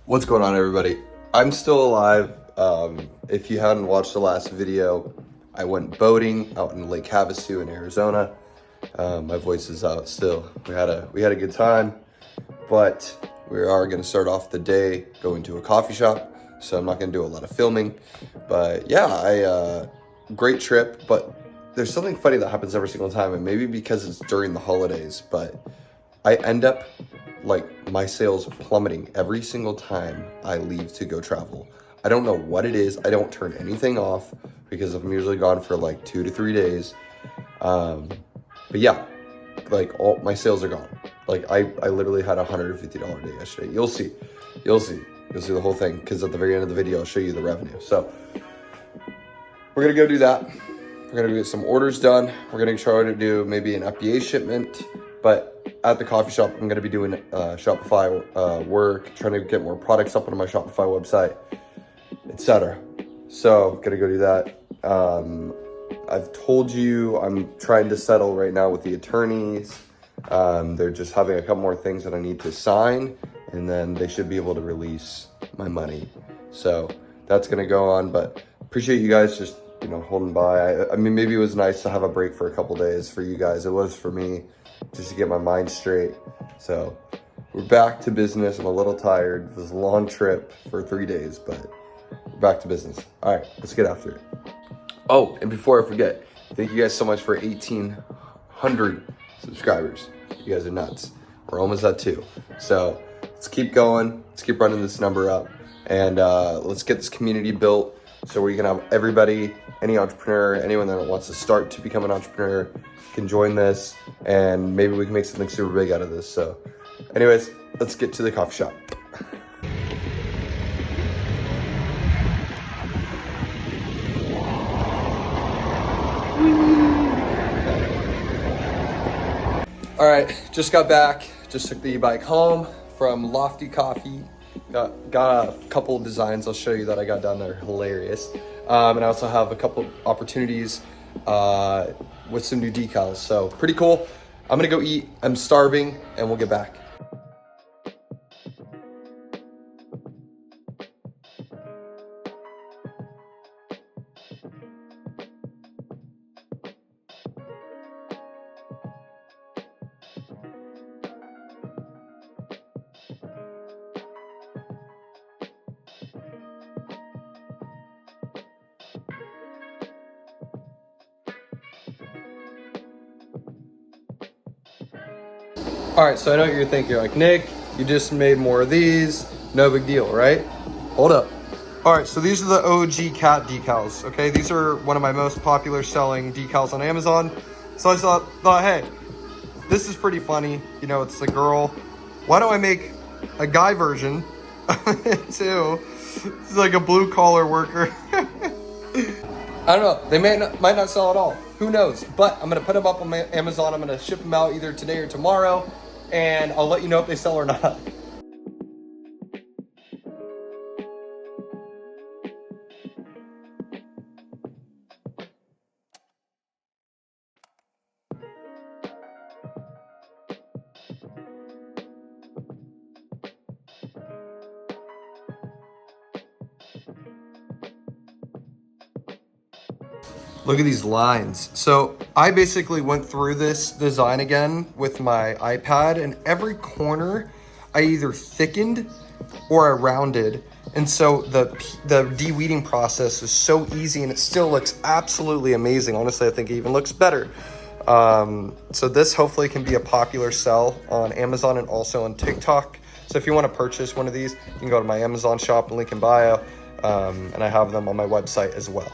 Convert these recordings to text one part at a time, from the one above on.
What's going on, everybody? I'm still alive. If you hadn't watched the last video, I went boating out in Lake Havasu in Arizona. My voice is out still. We had a good time, but we are going to start off the day going to a coffee shop. So I'm not going to do a lot of filming, but yeah, great trip. But there's something funny that happens every single time, and maybe because it's during the holidays, but I end up like my sales plummeting every single time I leave to go travel. I don't know what it is. I don't turn anything off because I'm usually gone for like 2 to 3 days. But yeah, like all my sales are gone. Like I literally had a $150 day yesterday. You'll see the whole thing because at the very end of the video, I'll show you the revenue. So we're gonna go do that. We're gonna get some orders done. We're gonna try to do maybe an FBA shipment, but at the coffee shop, I'm gonna be doing Shopify work, trying to get more products up on my Shopify website, etc. So I'm gonna go do that. I've told you I'm trying to settle right now with the attorneys. They're just having a couple more things that I need to sign, and then they should be able to release my money. So that's gonna go on, but appreciate you guys just, holding by. I mean, maybe it was nice to have a break for a couple days for you guys. It was for me, just to get my mind straight. So we're back to business. I'm a little tired. It was a long trip for 3 days, but we're back to business. All right, let's get after it. Oh, and before I forget, thank you guys so much for 1,800 subscribers. You guys are nuts. We're almost at 2. So let's keep going. Let's keep running this number up. And let's get this community built so we can have everybody, any entrepreneur, anyone that wants to start to become an entrepreneur can join this. And maybe we can make something super big out of this. So anyways, let's get to the coffee shop. All right, just got back. Just took the e-bike home from Lofty Coffee. Got a couple of designs I'll show you that I got done. They're hilarious. And I also have a couple opportunities with some new decals. So pretty cool. I'm gonna go eat. I'm starving, and we'll get back. All right, so I know what you're thinking. You're like, Nick, you just made more of these. No big deal, right? Hold up. All right, so these are the OG cat decals, okay? These are one of my most popular selling decals on Amazon. So I thought, hey, this is pretty funny. It's the girl. Why don't I make a guy version of it too? It's like a blue collar worker. I don't know. They might not sell at all. Who knows? But I'm going to put them up on my Amazon. I'm going to ship them out either today or tomorrow. And I'll let you know if they sell or not. Look at these lines. So I basically went through this design again with my iPad, and every corner I either thickened or I rounded. And so the de-weeding process is so easy, and it still looks absolutely amazing. Honestly, I think it even looks better. So this hopefully can be a popular sell on Amazon and also on TikTok. So if you want to purchase one of these, you can go to my Amazon shop, link in bio, and I have them on my website as well.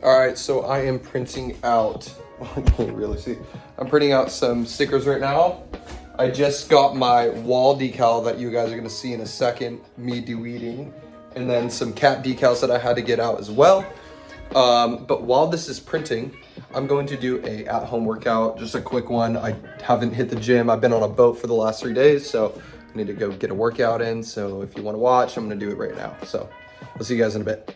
All right, so I am printing out, you can't really see, I'm printing out some stickers right now. I just got my wall decal that you guys are gonna see in a second, me de-weeding, and then some cat decals that I had to get out as well. But while this is printing, I'm going to do a at-home workout, just a quick one. I haven't hit the gym. I've been on a boat for the last 3 days, so I need to go get a workout in. So if you wanna watch, I'm gonna do it right now. So I'll see you guys in a bit.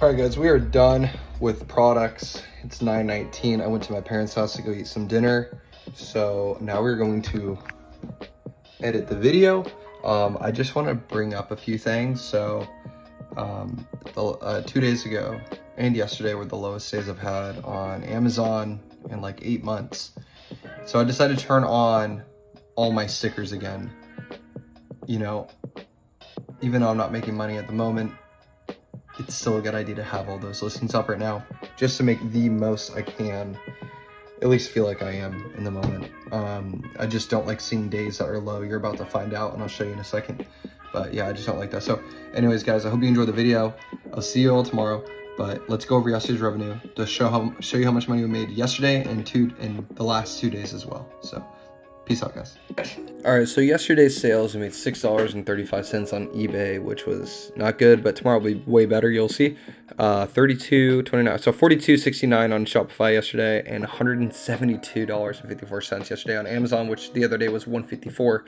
All right, guys, we are done with products. It's 9:19. I went to my parents' house to go eat some dinner. So now we're going to edit the video. I just want to bring up a few things. So 2 days ago and yesterday were the lowest days I've had on Amazon in like 8 months. So I decided to turn on all my stickers again. You know, even though I'm not making money at the moment, it's still a good idea to have all those listings up right now, just to make the most I can, at least feel like I am in the moment. I just don't like seeing days that are low. You're about to find out, and I'll show you in a second. But yeah, I just don't like that. So anyways, guys, I hope you enjoyed the video. I'll see you all tomorrow. But let's go over yesterday's revenue to show you how much money we made yesterday and the last 2 days as well. So peace out, guys. All right, so yesterday's sales, we made $6.35 on eBay, which was not good, but tomorrow will be way better, you'll see. $32.29, so $42.69 on Shopify yesterday, and $172.54 yesterday on Amazon, which the other day was $154,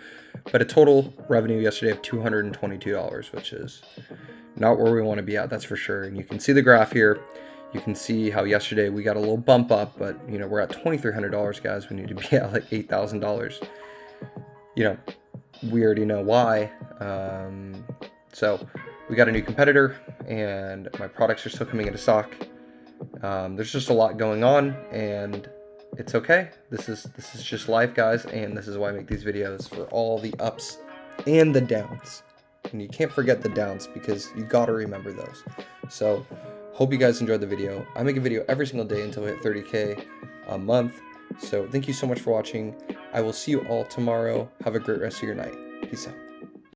but a total revenue yesterday of $222, which is not where we want to be at, that's for sure. And you can see the graph here. You can see how yesterday we got a little bump up, but you know, we're at $2,300, guys. We need to be at like $8,000. you know, we already know why. So we got a new competitor, and my products are still coming into stock. There's just a lot going on, and it's okay. This is just life, guys, and this is why I make these videos, for all the ups and the downs. And you can't forget the downs, because you gotta remember those. So hope you guys enjoyed the video. I make a video every single day until we hit 30K a month. So thank you so much for watching. I will see you all tomorrow. Have a great rest of your night. Peace out.